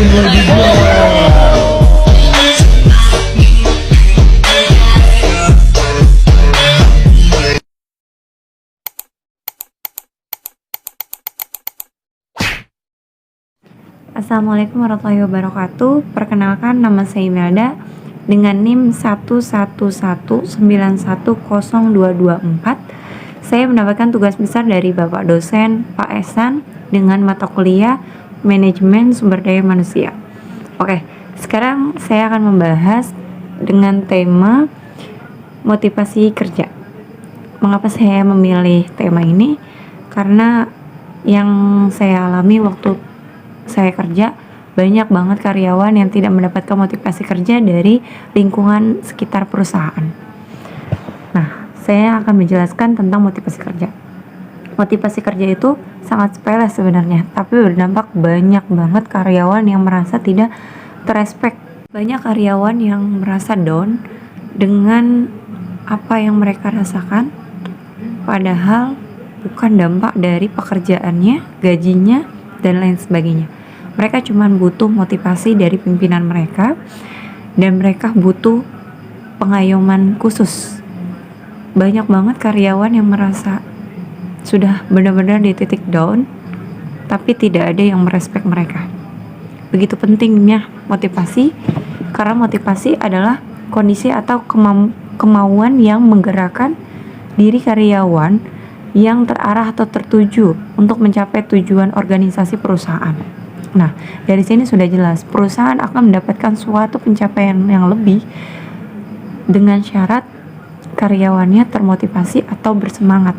Assalamualaikum warahmatullahi wabarakatuh. Perkenalkan, nama saya Imelda dengan NIM 111991024. Saya mendapatkan tugas besar dari Bapak dosen Pak Esan dengan mata kuliah Manajemen Sumber Daya Manusia. Oke, sekarang saya akan membahas dengan tema motivasi kerja. Mengapa saya memilih tema ini? Karena yang saya alami waktu saya kerja, banyak banget karyawan yang tidak mendapatkan motivasi kerja dari lingkungan sekitar perusahaan. Nah, saya akan menjelaskan tentang motivasi kerja. Motivasi kerja itu sangat sepele sebenarnya, tapi berdampak banyak banget karyawan yang merasa tidak terrespek. Banyak karyawan yang merasa down dengan apa yang mereka rasakan, padahal bukan dampak dari pekerjaannya, gajinya, dan lain sebagainya. Mereka cuma butuh motivasi dari pimpinan mereka, dan mereka butuh pengayoman khusus. Banyak banget karyawan yang merasa sudah benar-benar di titik down, tapi tidak ada yang merespek mereka. Begitu pentingnya motivasi, karena motivasi adalah kondisi atau kemauan yang menggerakkan diri karyawan yang terarah atau tertuju untuk mencapai tujuan organisasi perusahaan. Nah, dari sini sudah jelas perusahaan akan mendapatkan suatu pencapaian yang lebih dengan syarat karyawannya termotivasi atau bersemangat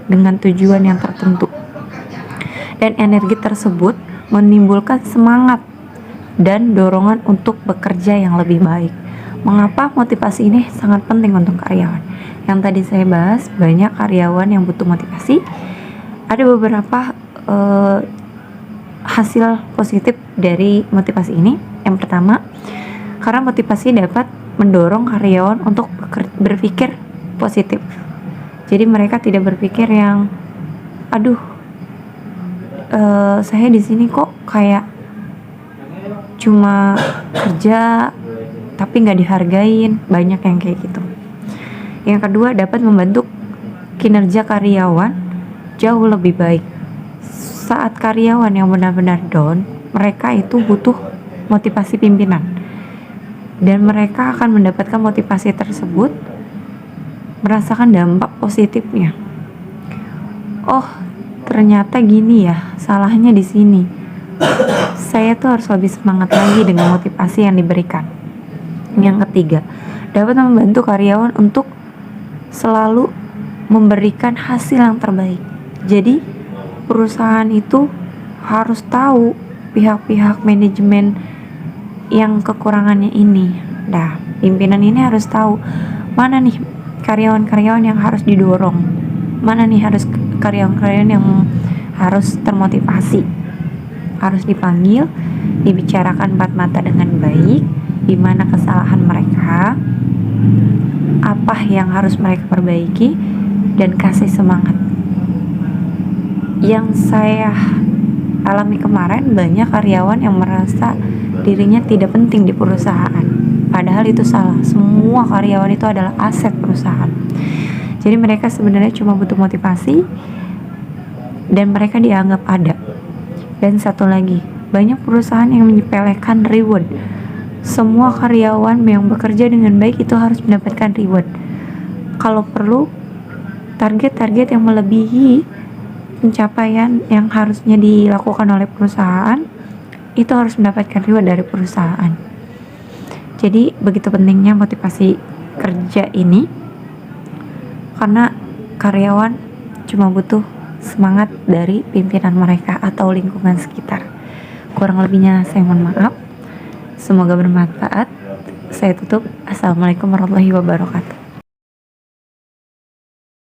dengan tujuan yang tertentu. Dan energi tersebut menimbulkan semangat dan dorongan untuk bekerja yang lebih baik. Mengapa motivasi ini sangat penting untuk karyawan? Yang tadi saya bahas, banyak karyawan yang butuh motivasi. Ada beberapa hasil positif dari motivasi ini. Yang pertama, karena motivasi dapat mendorong karyawan untuk berpikir positif. Jadi mereka tidak berpikir yang, aduh, saya di sini kok kayak cuma kerja tapi nggak dihargain. Banyak yang kayak gitu. Yang kedua, dapat membantu kinerja karyawan jauh lebih baik. Saat karyawan yang benar-benar down, mereka itu butuh motivasi pimpinan, dan mereka akan mendapatkan motivasi tersebut, merasakan dampak positifnya. Oh, ternyata gini ya, salahnya di sini. Saya tuh harus lebih semangat lagi dengan motivasi yang diberikan. Yang ketiga, dapat membantu karyawan untuk selalu memberikan hasil yang terbaik. Jadi perusahaan itu harus tahu pihak-pihak manajemen yang kekurangannya ini. Nah, pimpinan ini harus tahu mana nih karyawan-karyawan yang harus didorong, mana nih harus karyawan-karyawan yang harus termotivasi, harus dipanggil, dibicarakan empat mata dengan baik, di mana kesalahan mereka, apa yang harus mereka perbaiki, dan kasih semangat. Yang saya alami kemarin, banyak karyawan yang merasa dirinya tidak penting di perusahaan, padahal itu salah. Semua karyawan itu adalah aset perusahaan. Jadi mereka sebenarnya cuma butuh motivasi dan mereka dianggap ada. Dan satu lagi, banyak perusahaan yang menyepelekan reward. Semua karyawan yang bekerja dengan baik itu harus mendapatkan reward. Kalau perlu, target-target yang melebihi pencapaian yang harusnya dilakukan oleh perusahaan itu harus mendapatkan reward dari perusahaan. Jadi begitu pentingnya motivasi kerja ini, karena karyawan cuma butuh semangat dari pimpinan mereka atau lingkungan sekitar. Kurang lebihnya saya mohon maaf. Semoga bermanfaat. Saya tutup. Assalamualaikum warahmatullahi wabarakatuh.